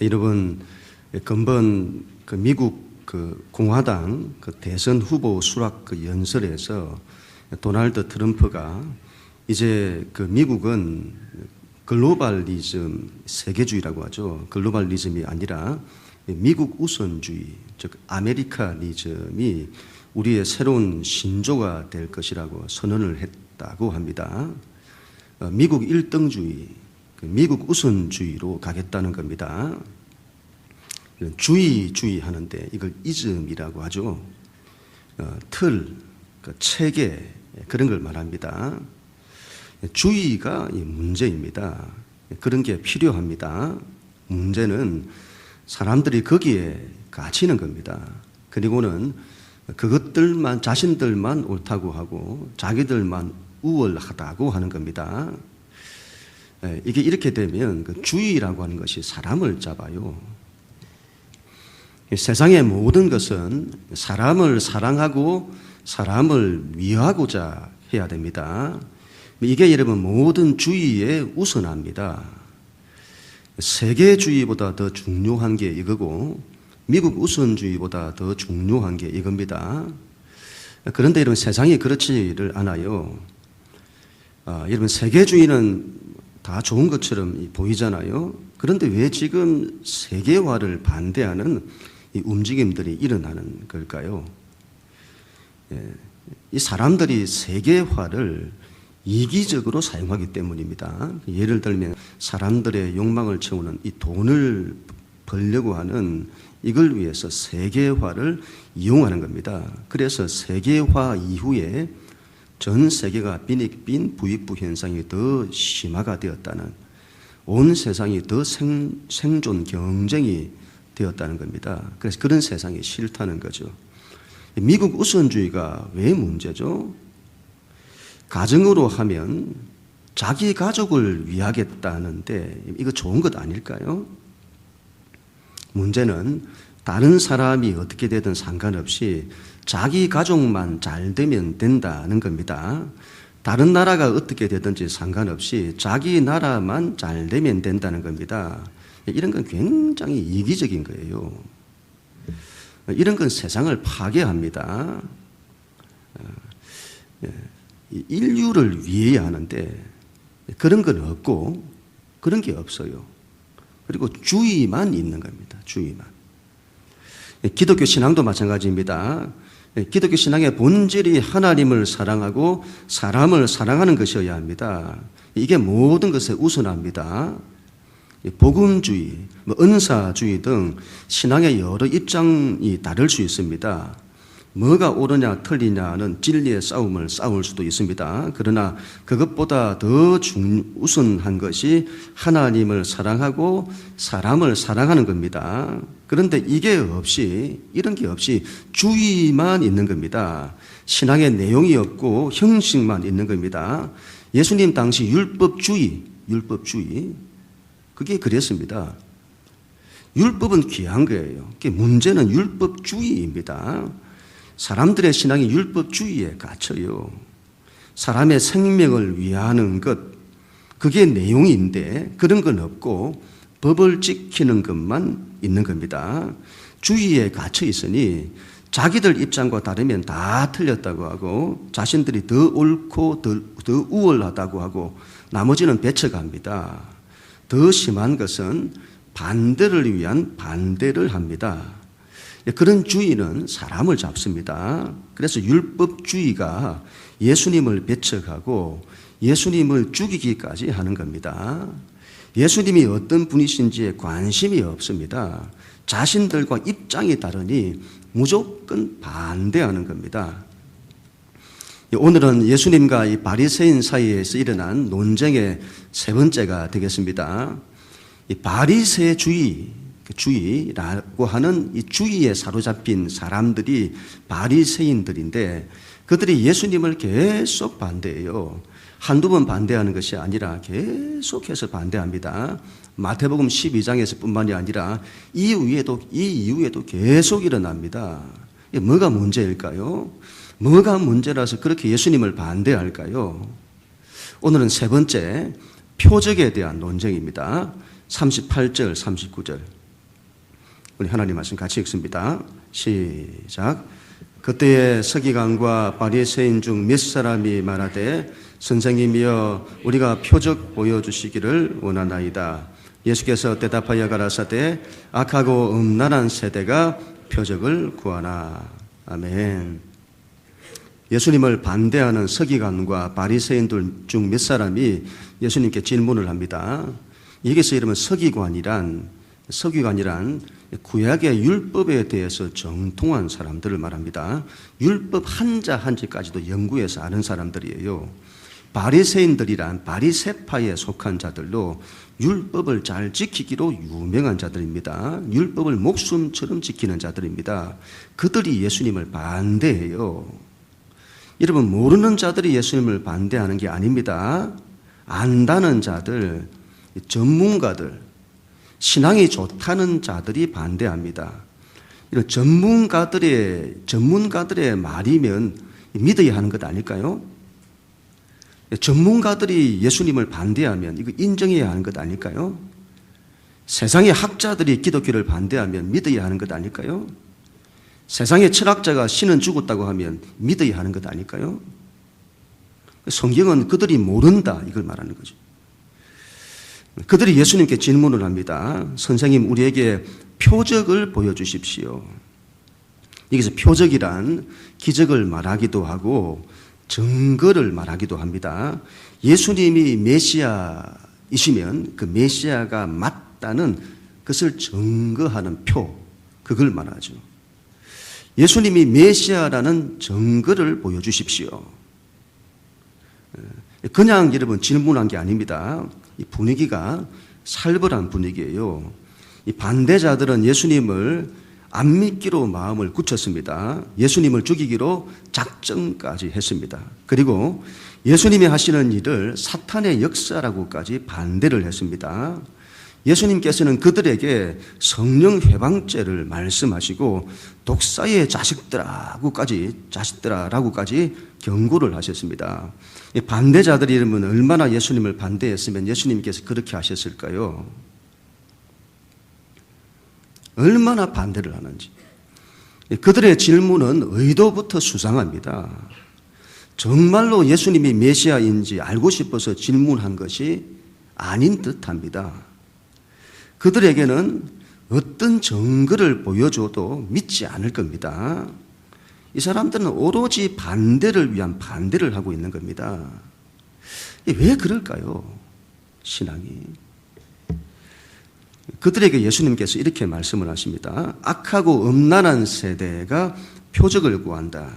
여러분, 근본 미국 공화당 대선 후보 수락 연설에서 도널드 트럼프가 이제 미국은 글로벌리즘 세계주의라고 하죠. 글로벌리즘이 아니라 미국 우선주의, 즉 아메리카니즘이 우리의 새로운 신조가 될 것이라고 선언을 했다고 합니다. 미국 일등주의, 미국 우선주의로 가겠다는 겁니다. 주의 하는데 이걸 이즘이라고 하죠. 틀, 체계 그런 걸 말합니다. 주의가 문제입니다. 그런 게 필요합니다. 문제는 사람들이 거기에 갇히는 겁니다. 그리고는 그것들만 자신들만 옳다고 하고 자기들만 우월하다고 하는 겁니다. 이게 이렇게 되면 주의라고 하는 것이 사람을 잡아요. 세상의 모든 것은 사람을 사랑하고 사람을 위하고자 해야 됩니다. 이게 여러분 모든 주의에 우선합니다. 세계주의보다 더 중요한 게 이거고 미국 우선주의보다 더 중요한 게 이겁니다. 그런데 여러분 세상이 그렇지를 않아요. 여러분 세계주의는 다 좋은 것처럼 보이잖아요. 그런데 왜 지금 세계화를 반대하는 이 움직임들이 일어나는 걸까요? 이 사람들이 세계화를 이기적으로 사용하기 때문입니다. 예를 들면 사람들의 욕망을 채우는 이 돈을 벌려고 하는 이걸 위해서 세계화를 이용하는 겁니다. 그래서 세계화 이후에 전 세계가 빈익빈 부익부 현상이 더 심화가 되었다는, 온 세상이 더 생존 경쟁이 되었다는 겁니다. 그래서 그런 세상이 싫다는 거죠. 미국 우선주의가 왜 문제죠? 가정으로 하면 자기 가족을 위하겠다는데 이거 좋은 것 아닐까요? 문제는 다른 사람이 어떻게 되든 상관없이 자기 가족만 잘 되면 된다는 겁니다. 다른 나라가 어떻게 되든지 상관없이 자기 나라만 잘 되면 된다는 겁니다. 이런 건 굉장히 이기적인 거예요. 이런 건 세상을 파괴합니다. 인류를 위해야 하는데 그런 건 없고 그런 게 없어요. 그리고 주의만 있는 겁니다. 주의만. 기독교 신앙도 마찬가지입니다. 기독교 신앙의 본질이 하나님을 사랑하고 사람을 사랑하는 것이어야 합니다. 이게 모든 것에 우선합니다. 복음주의, 은사주의 등 신앙의 여러 입장이 다를 수 있습니다. 뭐가 옳으냐 틀리냐는 진리의 싸움을 싸울 수도 있습니다. 그러나 그것보다 더 우선한 것이 하나님을 사랑하고 사람을 사랑하는 겁니다. 그런데 이게 없이, 이런 게 없이 주의만 있는 겁니다. 신앙의 내용이 없고 형식만 있는 겁니다. 예수님 당시 율법주의 그게 그랬습니다. 율법은 귀한 거예요. 문제는 율법주의입니다. 사람들의 신앙이 율법주의에 갇혀요. 사람의 생명을 위하는 것, 그게 내용인데 그런 건 없고 법을 지키는 것만 있는 겁니다. 주의에 갇혀 있으니 자기들 입장과 다르면 다 틀렸다고 하고 자신들이 더 옳고 더 우월하다고 하고 나머지는 배척합니다. 더 심한 것은 반대를 위한 반대를 합니다. 그런 주의는 사람을 잡습니다. 그래서 율법주의가 예수님을 배척하고 예수님을 죽이기까지 하는 겁니다. 예수님이 어떤 분이신지에 관심이 없습니다. 자신들과 입장이 다르니 무조건 반대하는 겁니다. 오늘은 예수님과 이 바리새인 사이에서 일어난 논쟁의 세 번째가 되겠습니다. 이 바리새주의라고 하는 이 주의에 사로잡힌 사람들이 바리새인들인데 그들이 예수님을 계속 반대해요. 한두 번 반대하는 것이 아니라 계속해서 반대합니다. 마태복음 12장에서 뿐만이 아니라 이 이후에도 계속 일어납니다. 이게 뭐가 문제일까요? 뭐가 문제라서 그렇게 예수님을 반대할까요? 오늘은 세 번째, 표적에 대한 논쟁입니다. 38절, 39절. 우리 하나님 말씀 같이 읽습니다. 시작. 그때에 서기관과 바리새인 중 몇 사람이 말하되 선생님이여 우리가 표적 보여주시기를 원하나이다. 예수께서 대답하여 가라사대 악하고 음란한 세대가 표적을 구하나. 아멘. 예수님을 반대하는 서기관과 바리새인들 중 몇 사람이 예수님께 질문을 합니다. 여기서 이러면 서기관이란 구약의 율법에 대해서 정통한 사람들을 말합니다. 율법 한자 한자까지도 연구해서 아는 사람들이에요. 바리새인들이란 바리새파에 속한 자들로 율법을 잘 지키기로 유명한 자들입니다. 율법을 목숨처럼 지키는 자들입니다. 그들이 예수님을 반대해요. 여러분, 모르는 자들이 예수님을 반대하는 게 아닙니다. 안다는 자들, 전문가들, 신앙이 좋다는 자들이 반대합니다. 이런 전문가들의 말이면 믿어야 하는 것 아닐까요? 전문가들이 예수님을 반대하면 이거 인정해야 하는 것 아닐까요? 세상의 학자들이 기독교를 반대하면 믿어야 하는 것 아닐까요? 세상의 철학자가 신은 죽었다고 하면 믿어야 하는 것 아닐까요? 성경은 그들이 모른다 이걸 말하는 거죠. 그들이 예수님께 질문을 합니다. 선생님, 우리에게 표적을 보여주십시오. 여기서 표적이란 기적을 말하기도 하고 증거를 말하기도 합니다. 예수님이 메시아이시면 그 메시아가 맞다는 것을 증거하는 표, 그걸 말하죠. 예수님이 메시아라는 증거를 보여주십시오. 그냥 여러분 질문한 게 아닙니다. 이 분위기가 살벌한 분위기예요. 이 반대자들은 예수님을 안 믿기로 마음을 굳혔습니다. 예수님을 죽이기로 작정까지 했습니다. 그리고 예수님이 하시는 일을 사탄의 역사라고까지 반대를 했습니다. 예수님께서는 그들에게 성령 회방죄를 말씀하시고 독사의 자식들아라고까지 경고를 하셨습니다. 반대자들이 이러면 얼마나 예수님을 반대했으면 예수님께서 그렇게 하셨을까요? 얼마나 반대를 하는지. 그들의 질문은 의도부터 수상합니다. 정말로 예수님이 메시아인지 알고 싶어서 질문한 것이 아닌 듯합니다. 그들에게는 어떤 증거를 보여줘도 믿지 않을 겁니다. 이 사람들은 오로지 반대를 위한 반대를 하고 있는 겁니다. 왜 그럴까요? 신앙이. 그들에게 예수님께서 이렇게 말씀을 하십니다. 악하고 음란한 세대가 표적을 구한다.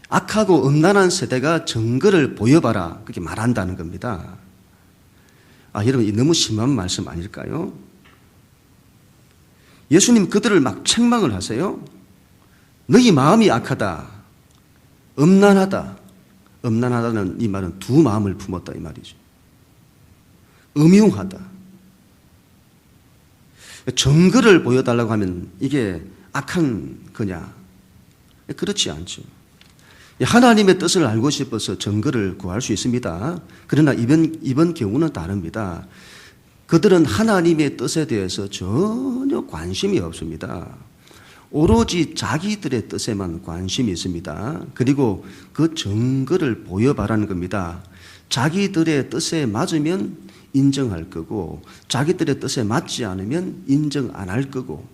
악하고 음란한 세대가 증거를 보여봐라. 그렇게 말한다는 겁니다. 여러분, 이 너무 심한 말씀 아닐까요? 예수님 그들을 막 책망을 하세요. 너희 마음이 악하다. 음란하다. 음란하다는 이 말은 두 마음을 품었다 이 말이죠. 음흉하다. 증거를 보여달라고 하면 이게 악한 거냐? 그렇지 않죠. 하나님의 뜻을 알고 싶어서 증거를 구할 수 있습니다. 그러나 이번 경우는 다릅니다. 그들은 하나님의 뜻에 대해서 전혀 관심이 없습니다. 오로지 자기들의 뜻에만 관심이 있습니다. 그리고 그 증거를 보여봐라는 겁니다. 자기들의 뜻에 맞으면 인정할 거고 자기들의 뜻에 맞지 않으면 인정 안 할 거고,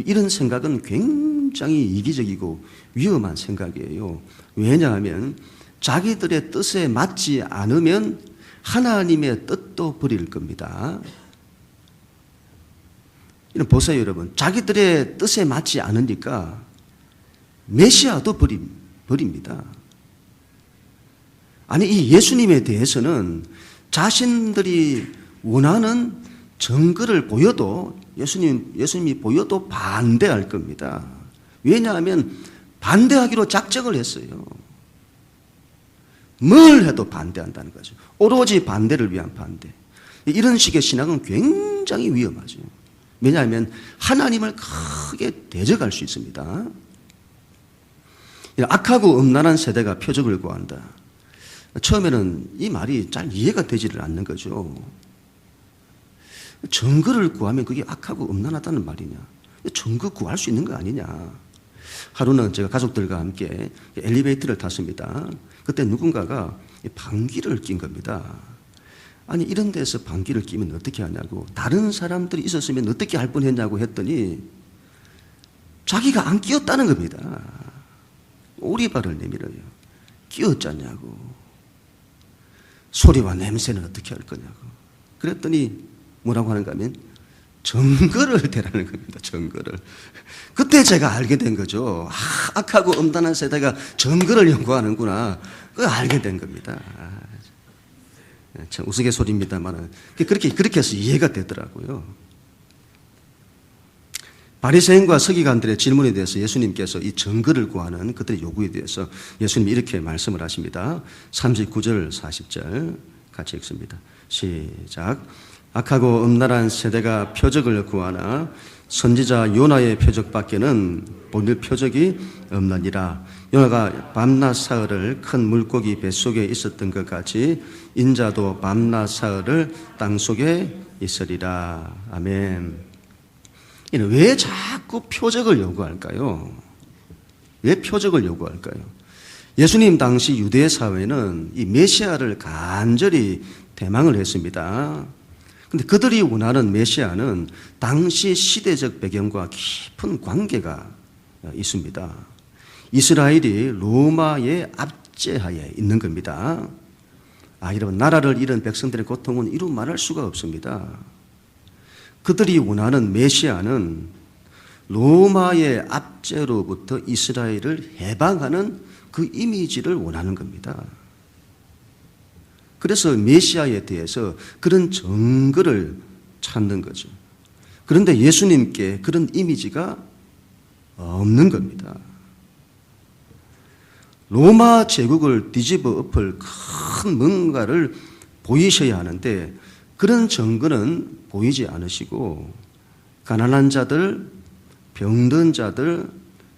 이런 생각은 굉장히 이기적이고 위험한 생각이에요. 왜냐하면 자기들의 뜻에 맞지 않으면 하나님의 뜻도 버릴 겁니다. 보세요 여러분. 자기들의 뜻에 맞지 않으니까 메시아도 버립니다. 아니, 이 예수님에 대해서는 자신들이 원하는 증거를 보여도 예수님이 보여도 반대할 겁니다. 왜냐하면 반대하기로 작정을 했어요. 뭘 해도 반대한다는 거죠. 오로지 반대를 위한 반대. 이런 식의 신앙은 굉장히 위험하죠. 왜냐하면 하나님을 크게 대적할 수 있습니다. 악하고 음란한 세대가 표적을 구한다. 처음에는 이 말이 잘 이해가 되지를 않는 거죠. 증거를 구하면 그게 악하고 음란하다는 말이냐? 증거 구할 수 있는 거 아니냐? 하루는 제가 가족들과 함께 엘리베이터를 탔습니다. 그때 누군가가 방귀를 낀 겁니다. 아니 이런 데서 방귀를 끼면 어떻게 하냐고, 다른 사람들이 있었으면 어떻게 할 뻔했냐고 했더니 자기가 안 끼었다는 겁니다. 오리발을 내밀어요. 끼었잖냐고. 소리와 냄새는 어떻게 할 거냐고. 그랬더니 뭐라고 하는가 하면 증거를 대라는 겁니다. 증거를. 그때 제가 알게 된 거죠. 악하고 음란한 세대가 증거를 연구하는구나. 그걸 알게 된 겁니다. 참 우스갯소리입니다만 그렇게 해서 이해가 되더라고요. 바리새인과 서기관들의 질문에 대해서 예수님께서 이 증거를 구하는 그들의 요구에 대해서 예수님이 이렇게 말씀을 하십니다. 39절 40절 같이 읽습니다. 시작. 악하고 음란한 세대가 표적을 구하나 선지자 요나의 표적밖에는 본일 표적이 없느니라. 요나가 밤낮 사흘을 큰 물고기 뱃속에 있었던 것 같이 인자도 밤낮 사흘을 땅속에 있으리라. 아멘. 왜 자꾸 표적을 요구할까요? 왜 표적을 요구할까요? 예수님 당시 유대 사회는 이 메시아를 간절히 대망을 했습니다. 근데 그들이 원하는 메시아는 당시 시대적 배경과 깊은 관계가 있습니다. 이스라엘이 로마의 압제하에 있는 겁니다. 여러분, 나라를 잃은 백성들의 고통은 이루 말할 수가 없습니다. 그들이 원하는 메시아는 로마의 압제로부터 이스라엘을 해방하는 그 이미지를 원하는 겁니다. 그래서 메시아에 대해서 그런 증거를 찾는 거죠. 그런데 예수님께 그런 이미지가 없는 겁니다. 로마 제국을 뒤집어 엎을 큰 뭔가를 보이셔야 하는데 그런 증거는 보이지 않으시고 가난한 자들, 병든 자들,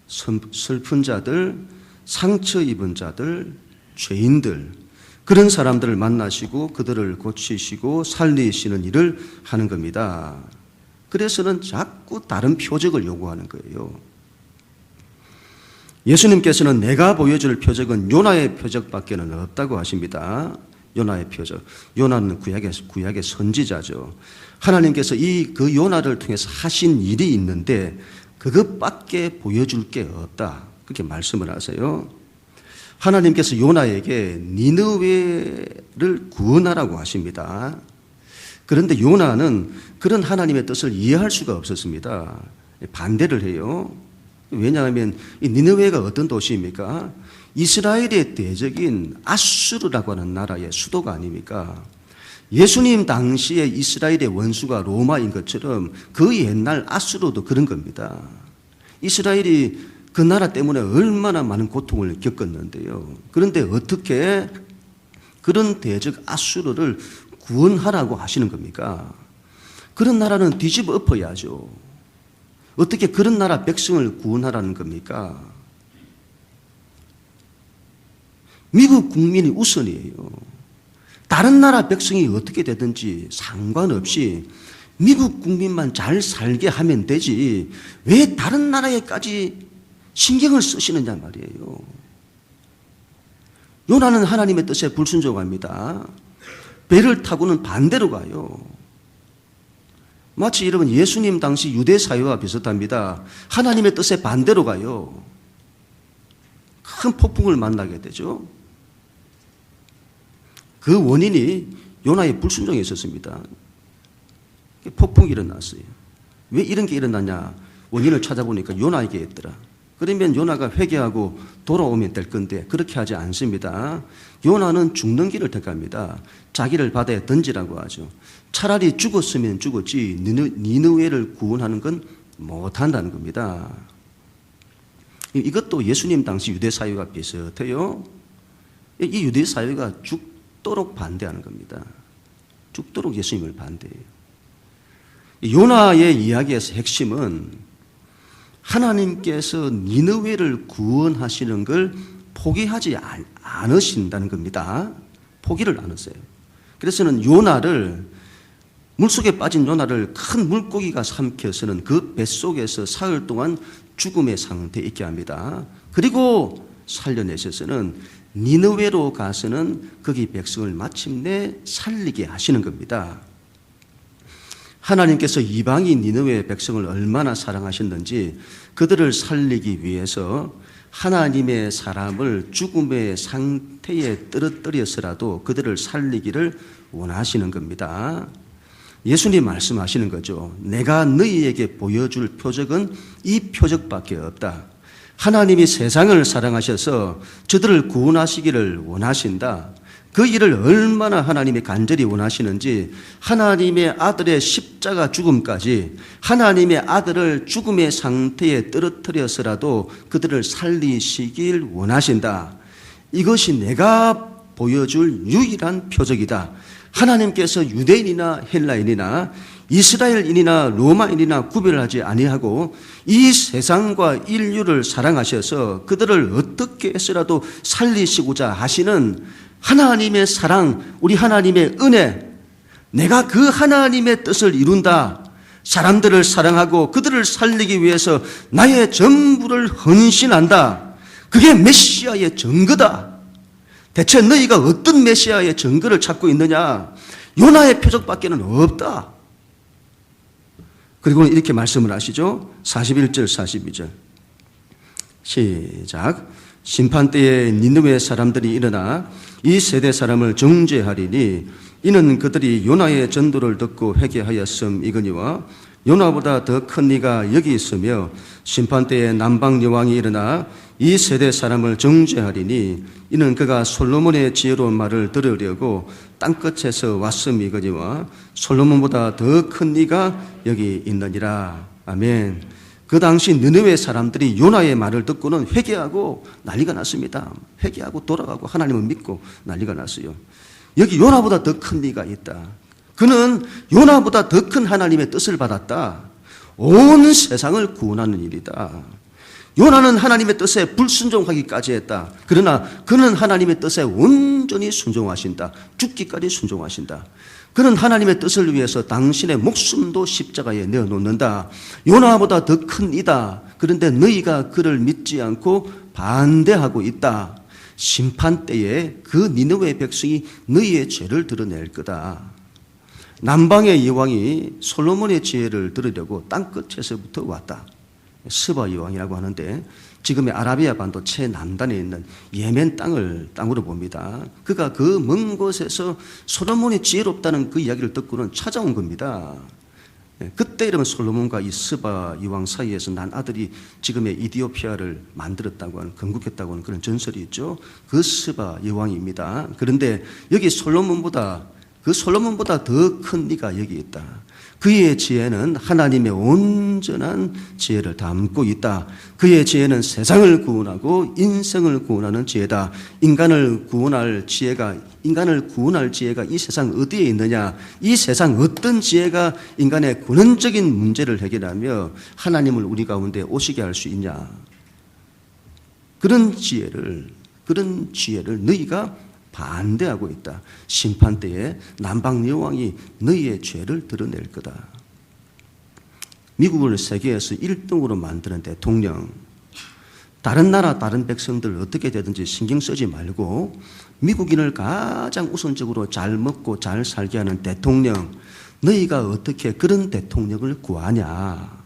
슬픈 자들, 상처 입은 자들, 죄인들, 그런 사람들을 만나시고 그들을 고치시고 살리시는 일을 하는 겁니다. 그래서는 자꾸 다른 표적을 요구하는 거예요. 예수님께서는 내가 보여줄 표적은 요나의 표적밖에는 없다고 하십니다. 요나의 표적. 요나는 구약의 선지자죠. 하나님께서 그 요나를 통해서 하신 일이 있는데 그것밖에 보여줄 게 없다. 그렇게 말씀을 하세요. 하나님께서 요나에게 니느웨를 구원하라고 하십니다. 그런데 요나는 그런 하나님의 뜻을 이해할 수가 없었습니다. 반대를 해요. 왜냐하면 이 니느웨가 어떤 도시입니까? 이스라엘의 대적인 아수르라고 하는 나라의 수도가 아닙니까? 예수님 당시에 이스라엘의 원수가 로마인 것처럼 그 옛날 아수르도 그런 겁니다. 이스라엘이 그 나라 때문에 얼마나 많은 고통을 겪었는데요. 그런데 어떻게 그런 대적 아수르를 구원하라고 하시는 겁니까? 그런 나라는 뒤집어 엎어야죠. 어떻게 그런 나라 백성을 구원하라는 겁니까? 미국 국민이 우선이에요. 다른 나라 백성이 어떻게 되든지 상관없이 미국 국민만 잘 살게 하면 되지 왜 다른 나라에까지 신경을 쓰시느냐 말이에요. 요나는 하나님의 뜻에 불순종합니다. 배를 타고는 반대로 가요. 마치 여러분 예수님 당시 유대 사회와 비슷합니다. 하나님의 뜻에 반대로 가요. 큰 폭풍을 만나게 되죠. 그 원인이 요나의 불순종에 있었습니다. 폭풍이 일어났어요. 왜 이런 게 일어났냐? 원인을 찾아보니까 요나에게 있더라. 그러면 요나가 회개하고 돌아오면 될 건데 그렇게 하지 않습니다. 요나는 죽는 길을 택합니다. 자기를 바다에 던지라고 하죠. 차라리 죽었으면 죽었지 니느웨를 구원하는 건 못한다는 겁니다. 이것도 예수님 당시 유대 사회가 비슷해요. 이 유대 사회가 죽도록 반대하는 겁니다. 죽도록 예수님을 반대해요. 요나의 이야기에서 핵심은 하나님께서 니느웨를 구원하시는 걸 포기하지 않으신다는 겁니다. 포기를 안 하세요. 그래서는 요나를 물속에 빠진 요나를 큰 물고기가 삼켜서는 그 뱃속에서 사흘 동안 죽음의 상태에 있게 합니다. 그리고 살려내셔서는 니느웨로 가서는 거기 백성을 마침내 살리게 하시는 겁니다. 하나님께서 이방인 니느웨 백성을 얼마나 사랑하셨는지 그들을 살리기 위해서 하나님의 사람을 죽음의 상태에 떨어뜨려서라도 그들을 살리기를 원하시는 겁니다. 예수님 말씀하시는 거죠. 내가 너희에게 보여줄 표적은 이 표적밖에 없다. 하나님이 세상을 사랑하셔서 저들을 구원하시기를 원하신다. 그 일을 얼마나 하나님이 간절히 원하시는지 하나님의 아들의 십자가 죽음까지 하나님의 아들을 죽음의 상태에 떨어뜨려서라도 그들을 살리시길 원하신다. 이것이 내가 보여줄 유일한 표적이다. 하나님께서 유대인이나 헬라인이나 이스라엘인이나 로마인이나 구별하지 아니하고 이 세상과 인류를 사랑하셔서 그들을 어떻게 해서라도 살리시고자 하시는 하나님의 사랑, 우리 하나님의 은혜, 내가 그 하나님의 뜻을 이룬다. 사람들을 사랑하고 그들을 살리기 위해서 나의 전부를 헌신한다. 그게 메시아의 증거다. 대체 너희가 어떤 메시아의 증거를 찾고 있느냐? 요나의 표적밖에는 없다. 그리고 이렇게 말씀을 하시죠. 41절 42절 시작. 심판때에 니느웨 사람들이 일어나 이 세대 사람을 정죄하리니 이는 그들이 요나의 전도를 듣고 회개하였음이거니와 요나보다 더 큰 이가 여기 있으며 심판때에 남방 여왕이 일어나 이 세대 사람을 정죄하리니 이는 그가 솔로몬의 지혜로운 말을 들으려고 땅끝에서 왔음이거니와 솔로몬보다 더 큰 이가 여기 있느니라. 아멘. 그 당시 느느웨 사람들이 요나의 말을 듣고는 회개하고 난리가 났습니다. 회개하고 돌아가고 하나님을 믿고 난리가 났어요. 여기 요나보다 더 큰 이가 있다. 그는 요나보다 더 큰 하나님의 뜻을 받았다. 온 세상을 구원하는 일이다. 요나는 하나님의 뜻에 불순종하기까지 했다. 그러나 그는 하나님의 뜻에 온전히 순종하신다. 죽기까지 순종하신다. 그는 하나님의 뜻을 위해서 당신의 목숨도 십자가에 내어놓는다. 요나보다 더 큰 이다. 그런데 너희가 그를 믿지 않고 반대하고 있다. 심판 때에 그 니느웨 백성이 너희의 죄를 드러낼 거다. 남방의 여왕이 솔로몬의 지혜를 들으려고 땅끝에서부터 왔다. 스바 여왕이라고 하는데 지금의 아라비아 반도 최남단에 있는 예멘 땅으로 봅니다. 그가 그 먼 곳에서 솔로몬이 지혜롭다는 그 이야기를 듣고는 찾아온 겁니다. 그때 이러면 솔로몬과 이 스바 여왕 사이에서 난 아들이 지금의 이디오피아를 만들었다고 하는, 건국했다고 하는 그런 전설이 있죠. 그 스바 여왕입니다. 그런데 여기 솔로몬보다 더 큰 네가 여기 있다. 그의 지혜는 하나님의 온전한 지혜를 담고 있다. 그의 지혜는 세상을 구원하고 인생을 구원하는 지혜다. 인간을 구원할 지혜가 이 세상 어디에 있느냐? 이 세상 어떤 지혜가 인간의 근원적인 문제를 해결하며 하나님을 우리 가운데 오시게 할 수 있냐? 그런 지혜를 너희가 반대하고 있다. 심판 때에 남방 여왕이 너희의 죄를 드러낼 거다. 미국을 세계에서 1등으로 만드는 대통령, 다른 나라 다른 백성들 어떻게 되든지 신경 쓰지 말고 미국인을 가장 우선적으로 잘 먹고 잘 살게 하는 대통령, 너희가 어떻게 그런 대통령을 구하냐?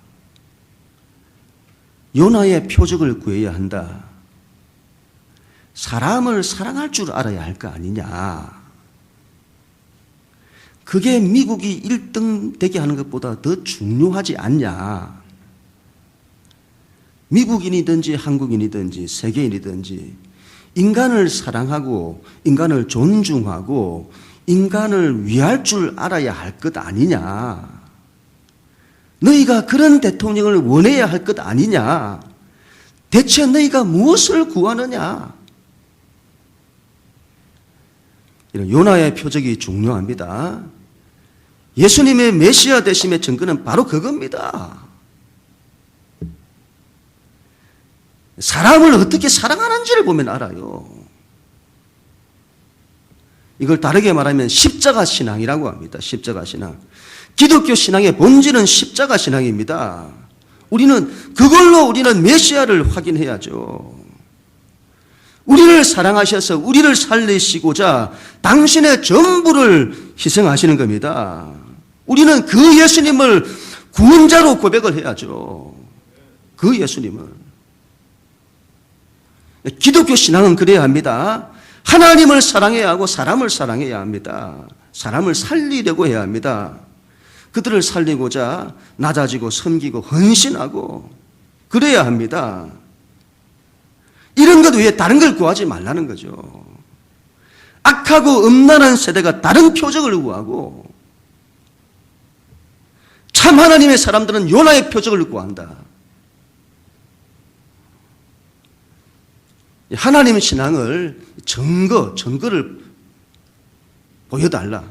요나의 표적을 구해야 한다. 사람을 사랑할 줄 알아야 할 거 아니냐. 그게 미국이 1등 되게 하는 것보다 더 중요하지 않냐. 미국인이든지 한국인이든지 세계인이든지 인간을 사랑하고 인간을 존중하고 인간을 위할 줄 알아야 할 것 아니냐. 너희가 그런 대통령을 원해야 할 것 아니냐. 대체 너희가 무엇을 구하느냐. 이런 요나의 표적이 중요합니다. 예수님의 메시아 되심의 증거는 바로 그겁니다. 사람을 어떻게 사랑하는지를 보면 알아요. 이걸 다르게 말하면 십자가 신앙이라고 합니다. 십자가 신앙. 기독교 신앙의 본질은 십자가 신앙입니다. 그걸로 우리는 메시아를 확인해야죠. 우리를 사랑하셔서 우리를 살리시고자 당신의 전부를 희생하시는 겁니다. 우리는 그 예수님을 구원자로 고백을 해야죠. 그 예수님을. 기독교 신앙은 그래야 합니다. 하나님을 사랑해야 하고 사람을 사랑해야 합니다. 사람을 살리려고 해야 합니다. 그들을 살리고자 낮아지고 섬기고 헌신하고 그래야 합니다. 이런 것 외에 다른 걸 구하지 말라는 거죠. 악하고 음란한 세대가 다른 표적을 구하고 참 하나님의 사람들은 요나의 표적을 구한다. 하나님 신앙을 증거를 보여달라.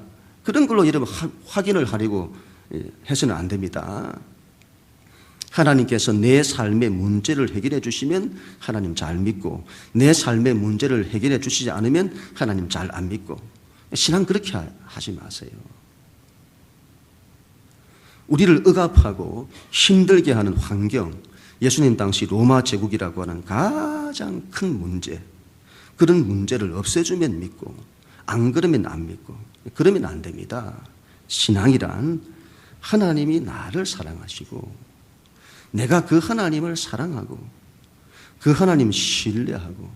그런 걸로 여러분 확인을 하려고 해서는 안 됩니다. 하나님께서 내 삶의 문제를 해결해 주시면 하나님 잘 믿고 내 삶의 문제를 해결해 주시지 않으면 하나님 잘 안 믿고 신앙 그렇게 하지 마세요. 우리를 억압하고 힘들게 하는 환경, 예수님 당시 로마 제국이라고 하는 가장 큰 문제, 그런 문제를 없애주면 믿고 안 그러면 안 믿고 그러면 안 됩니다. 신앙이란 하나님이 나를 사랑하시고 내가 그 하나님을 사랑하고 그 하나님 신뢰하고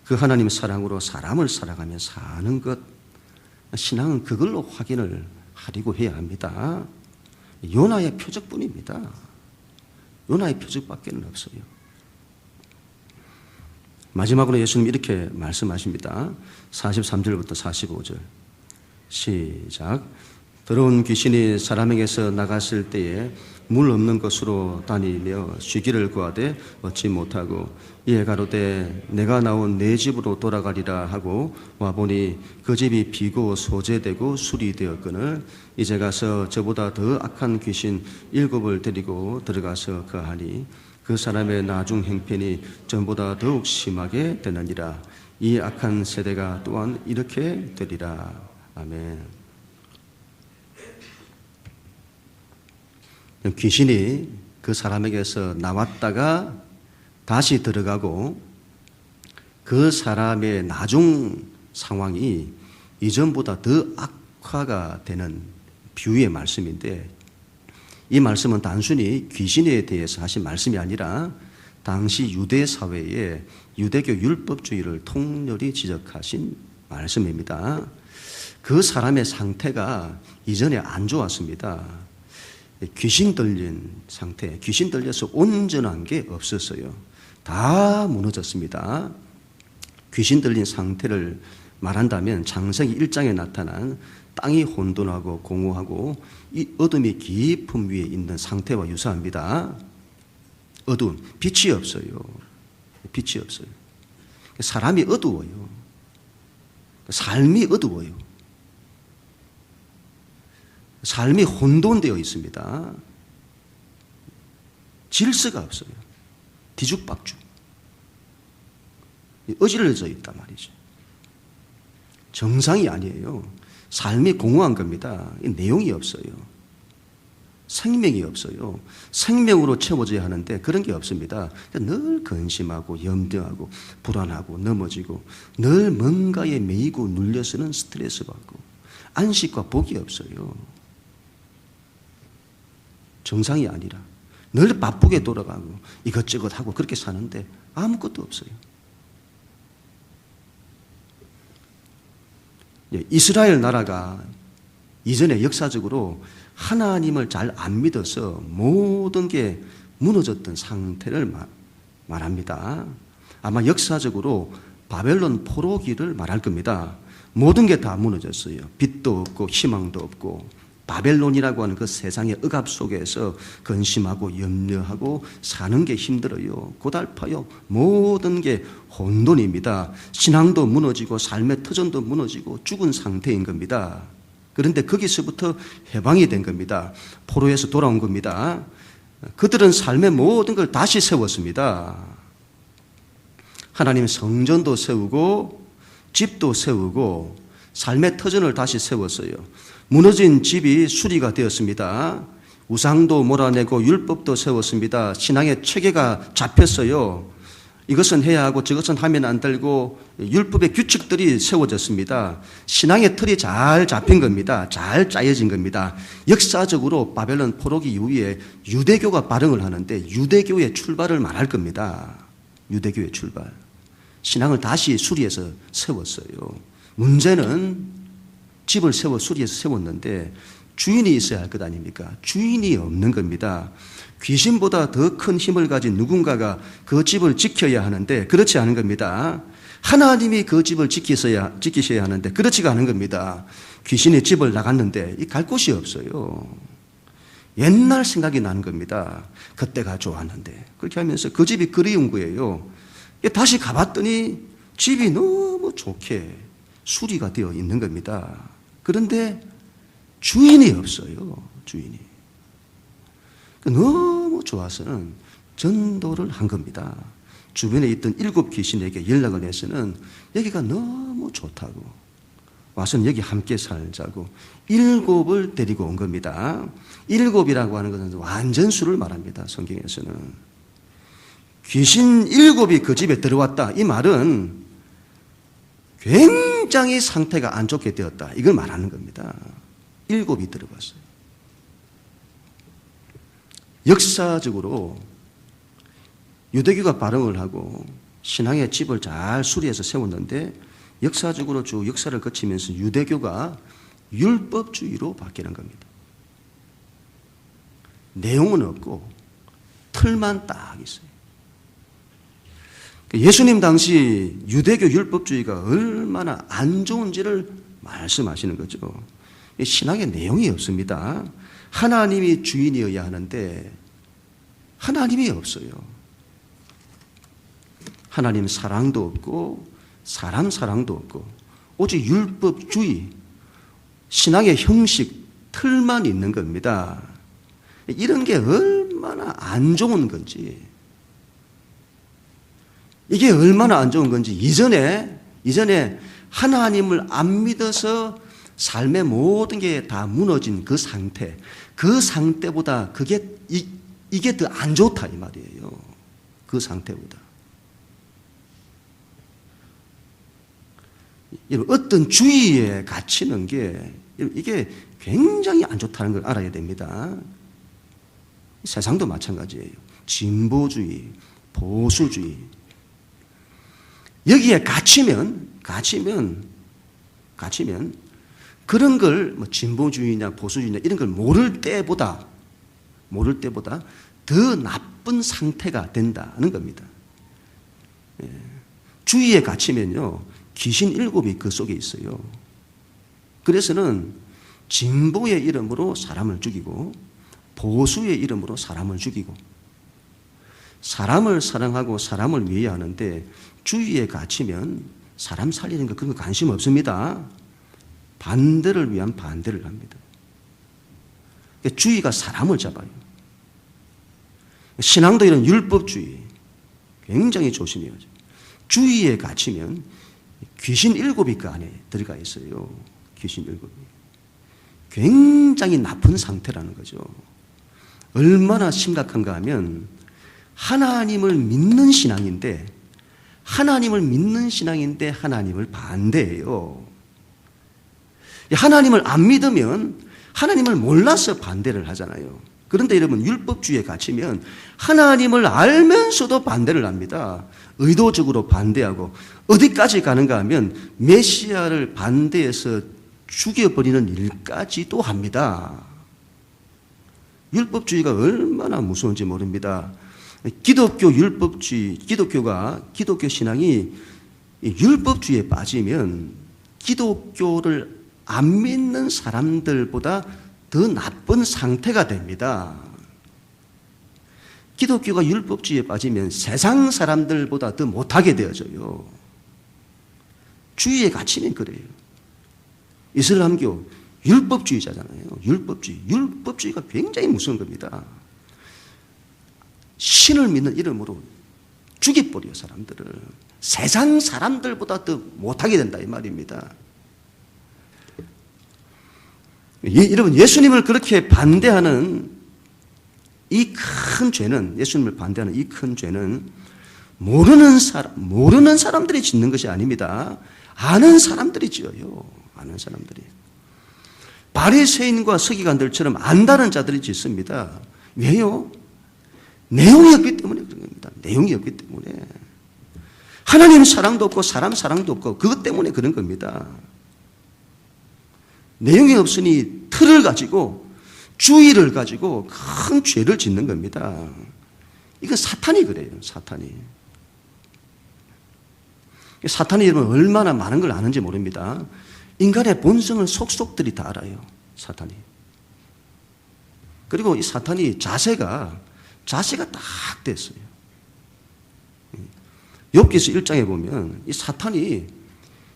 그 하나님 사랑으로 사람을 살아가며 사는 것, 신앙은 그걸로 확인을 하려고 해야 합니다. 요나의 표적뿐입니다. 요나의 표적밖에 없어요. 마지막으로 예수님 이렇게 말씀하십니다. 43절부터 45절 시작. 더러운 귀신이 사람에게서 나갔을 때에 물 없는 곳으로 다니며 쉬기를 구하되 얻지 못하고 이에 가로되 내가 나온 내 집으로 돌아가리라 하고 와보니 그 집이 비고 소재되고 술이 되었거늘 이제 가서 저보다 더 악한 귀신 7을 데리고 들어가서 거하니 그 사람의 나중 행편이 전보다 더욱 심하게 되느니라. 이 악한 세대가 또한 이렇게 되리라. 아멘. 귀신이 그 사람에게서 나왔다가 다시 들어가고 그 사람의 나중 상황이 이전보다 더 악화가 되는 비유의 말씀인데, 이 말씀은 단순히 귀신에 대해서 하신 말씀이 아니라 당시 유대 사회의 유대교 율법주의를 통렬히 지적하신 말씀입니다. 그 사람의 상태가 이전에 안 좋았습니다. 귀신 들린 상태, 귀신 들려서 온전한 게 없었어요. 다 무너졌습니다. 귀신 들린 상태를 말한다면 창세기 1장에 나타난 땅이 혼돈하고 공허하고 이 어둠이 깊은 위에 있는 상태와 유사합니다. 어두운, 빛이 없어요. 빛이 없어요. 사람이 어두워요. 삶이 어두워요. 삶이 혼돈되어 있습니다. 질서가 없어요. 뒤죽박죽. 어질러져 있단 말이죠. 정상이 아니에요. 삶이 공허한 겁니다. 내용이 없어요. 생명이 없어요. 생명으로 채워져야 하는데 그런 게 없습니다. 늘 근심하고 염려하고 불안하고 넘어지고 늘 뭔가에 매이고 눌려서는 스트레스 받고 안식과 복이 없어요. 정상이 아니라 늘 바쁘게 돌아가고 이것저것 하고 그렇게 사는데 아무것도 없어요. 이스라엘 나라가 이전에 역사적으로 하나님을 잘 안 믿어서 모든 게 무너졌던 상태를 말합니다. 아마 역사적으로 바벨론 포로기를 말할 겁니다. 모든 게 다 무너졌어요. 빛도 없고 희망도 없고 바벨론이라고 하는 그 세상의 억압 속에서 근심하고 염려하고 사는 게 힘들어요. 고달파요. 모든 게 혼돈입니다. 신앙도 무너지고 삶의 터전도 무너지고 죽은 상태인 겁니다. 그런데 거기서부터 해방이 된 겁니다. 포로에서 돌아온 겁니다. 그들은 삶의 모든 걸 다시 세웠습니다. 하나님 성전도 세우고 집도 세우고 삶의 터전을 다시 세웠어요. 무너진 집이 수리가 되었습니다. 우상도 몰아내고 율법도 세웠습니다. 신앙의 체계가 잡혔어요. 이것은 해야 하고 저것은 하면 안 되고 율법의 규칙들이 세워졌습니다. 신앙의 틀이 잘 잡힌 겁니다. 잘 짜여진 겁니다. 역사적으로 바벨론 포로기 이후에 유대교가 발흥을 하는데 유대교의 출발을 말할 겁니다. 유대교의 출발. 신앙을 다시 수리해서 세웠어요. 문제는 집을 수리해서 세웠는데 주인이 있어야 할 것 아닙니까? 주인이 없는 겁니다. 귀신보다 더 큰 힘을 가진 누군가가 그 집을 지켜야 하는데 그렇지 않은 겁니다. 하나님이 그 집을 지키셔야 하는데 그렇지가 않은 겁니다. 귀신이 집을 나갔는데 갈 곳이 없어요. 옛날 생각이 나는 겁니다. 그때가 좋았는데. 그렇게 하면서 그 집이 그리운 거예요. 다시 가봤더니 집이 너무 좋게 수리가 되어 있는 겁니다. 그런데 주인이 없어요. 주인이. 너무 좋아서는 전도를 한 겁니다. 주변에 있던 7 귀신에게 연락을 해서는 여기가 너무 좋다고 와서는 여기 함께 살자고 7을 데리고 온 겁니다. 7이라고 하는 것은 완전수를 말합니다. 성경에서는. 귀신 7이 그 집에 들어왔다. 이 말은 굉장히 상태가 안 좋게 되었다. 이걸 말하는 겁니다. 7이 들어갔어요. 역사적으로 유대교가 발흥을 하고 신앙의 집을 잘 수리해서 세웠는데 역사적으로 쭉 역사를 거치면서 유대교가 율법주의로 바뀌는 겁니다. 내용은 없고 틀만 딱 있어요. 예수님 당시 유대교 율법주의가 얼마나 안 좋은지를 말씀하시는 거죠. 신앙의 내용이 없습니다. 하나님이 주인이어야 하는데 하나님이 없어요. 하나님 사랑도 없고 사람 사랑도 없고 오직 율법주의, 신앙의 형식, 틀만 있는 겁니다. 이런 게 얼마나 안 좋은 건지, 이게 얼마나 안 좋은 건지 이전에 하나님을 안 믿어서 삶의 모든 게 다 무너진 그 상태보다 이게 더 안 좋다 이 말이에요. 그 상태보다. 어떤 주의에 갇히는 게 이게 굉장히 안 좋다는 걸 알아야 됩니다. 세상도 마찬가지예요. 진보주의, 보수주의. 여기에 갇히면 그런 걸 진보주의냐 보수주의냐 이런 걸 모를 때보다 더 나쁜 상태가 된다는 겁니다. 주의에 갇히면요 귀신 7이 그 속에 있어요. 그래서는 진보의 이름으로 사람을 죽이고 보수의 이름으로 사람을 죽이고 사람을 사랑하고 사람을 위해야 하는데 주의에 갇히면 사람 살리는 거 그런 거 관심 없습니다. 반대를 위한 반대를 합니다. 주의가 사람을 잡아요. 신앙도 이런 율법주의 굉장히 조심해야죠. 주의에 갇히면 귀신 7이 그 안에 들어가 있어요. 귀신 7이. 굉장히 나쁜 상태라는 거죠. 얼마나 심각한가 하면 하나님을 믿는 신앙인데 하나님을 반대해요. 하나님을 안 믿으면 하나님을 몰라서 반대를 하잖아요. 그런데 여러분 율법주의에 갇히면 하나님을 알면서도 반대를 합니다. 의도적으로 반대하고 어디까지 가는가 하면 메시아를 반대해서 죽여버리는 일까지도 합니다. 율법주의가 얼마나 무서운지 모릅니다. 기독교 신앙이 율법주의에 빠지면 기독교를 안 믿는 사람들보다 더 나쁜 상태가 됩니다. 기독교가 율법주의에 빠지면 세상 사람들보다 더 못하게 되어져요. 주의에 갇히면 그래요. 이슬람교 율법주의자잖아요. 율법주의가 굉장히 무서운 겁니다. 신을 믿는 이름으로 죽여버려요, 사람들을. 세상 사람들보다 더 못하게 된다 이 말입니다. 여러분, 예수님을 그렇게 반대하는 이 큰 죄는, 예수님을 반대하는 이 큰 죄는 모르는 사람들이 짓는 것이 아닙니다. 아는 사람들이 지어요. 아는 사람들이. 바리새인과 서기관들처럼 안다는 자들이 짓습니다. 왜요? 내용이 없기 때문에 그런 겁니다. 내용이 없기 때문에. 하나님 사랑도 없고 사람 사랑도 없고 그것 때문에 그런 겁니다. 내용이 없으니 틀을 가지고 주의를 가지고 큰 죄를 짓는 겁니다. 이건 사탄이 그래요. 사탄이. 사탄이 여러분 얼마나 많은 걸 아는지 모릅니다. 인간의 본성을 속속들이 다 알아요. 사탄이. 그리고 이 사탄이 자세가 딱 됐어요. 욥기서 1장에 보면 이 사탄이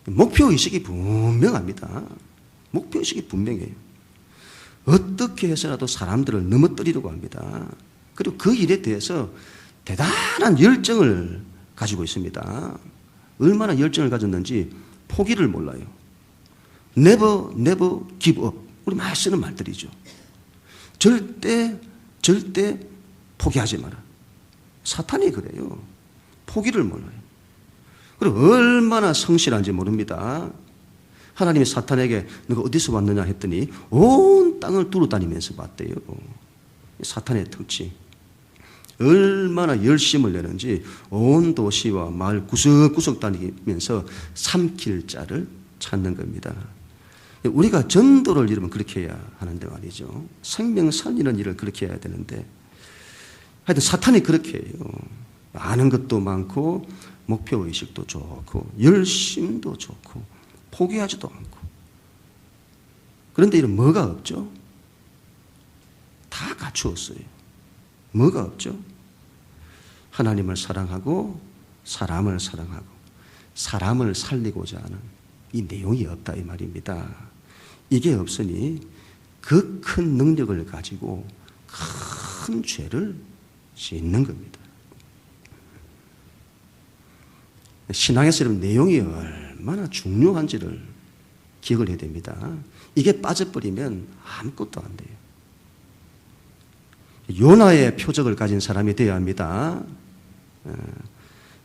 목표의식이 분명합니다. 목표의식이 분명해요. 어떻게 해서라도 사람들을 넘어뜨리려고 합니다. 그리고 그 일에 대해서 대단한 열정을 가지고 있습니다. 얼마나 열정을 가졌는지 포기를 몰라요. Never, never give up. 우리 많이 쓰는 말들이죠. 절대 포기하지 마라. 사탄이 그래요. 포기를 몰라요. 그리고 얼마나 성실한지 모릅니다. 하나님이 사탄에게 너가 어디서 왔느냐 했더니 온 땅을 두루다니면서 봤대요. 사탄의 특징. 얼마나 열심을 내는지 온 도시와 마을 구석구석 다니면서 삼킬 자를 찾는 겁니다. 우리가 전도를 이러면 그렇게 해야 하는데 말이죠. 생명 살리는 일을 그렇게 해야 되는데 하여튼 사탄이 그렇게 해요. 아는 것도 많고 목표의식도 좋고 열심도 좋고 포기하지도 않고. 그런데 이런 뭐가 없죠? 다 갖추었어요. 뭐가 없죠? 하나님을 사랑하고 사람을 사랑하고 사람을 살리고자 하는 이 내용이 없다 이 말입니다. 이게 없으니 그 큰 능력을 가지고 큰 죄를 짓는 겁니다. 신앙에서 이런 내용이 얼마나 중요한지를 기억을 해야 됩니다. 이게 빠져버리면 아무것도 안 돼요. 요나의 표적을 가진 사람이 되어야 합니다.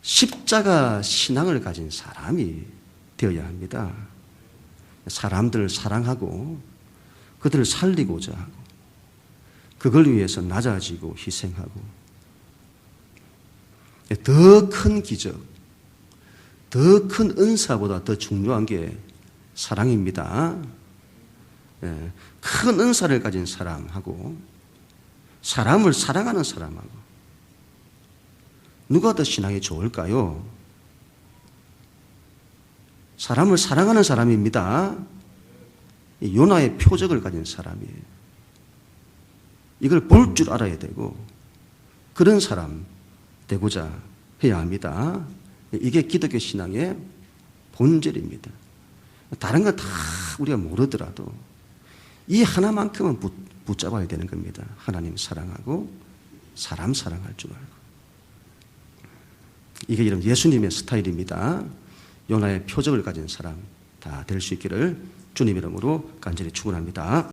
십자가 신앙을 가진 사람이 되어야 합니다. 사람들을 사랑하고 그들을 살리고자 하고 그걸 위해서 낮아지고 희생하고 더 큰 기적, 더 큰 은사보다 더 중요한 게 사랑입니다. 큰 은사를 가진 사람하고 사람을 사랑하는 사람하고 누가 더 신앙이 좋을까요? 사람을 사랑하는 사람입니다. 요나의 표적을 가진 사람이에요. 이걸 볼 줄 알아야 되고 그런 사람 되고자 해야 합니다. 이게 기독교 신앙의 본질입니다. 다른 건 다 우리가 모르더라도 이 하나만큼은 붙잡아야 되는 겁니다. 하나님 사랑하고 사람 사랑할 줄 알고. 이게 이런 예수님의 스타일입니다. 요나의 표적을 가진 사람 다 될 수 있기를 주님 이름으로 간절히 축원합니다.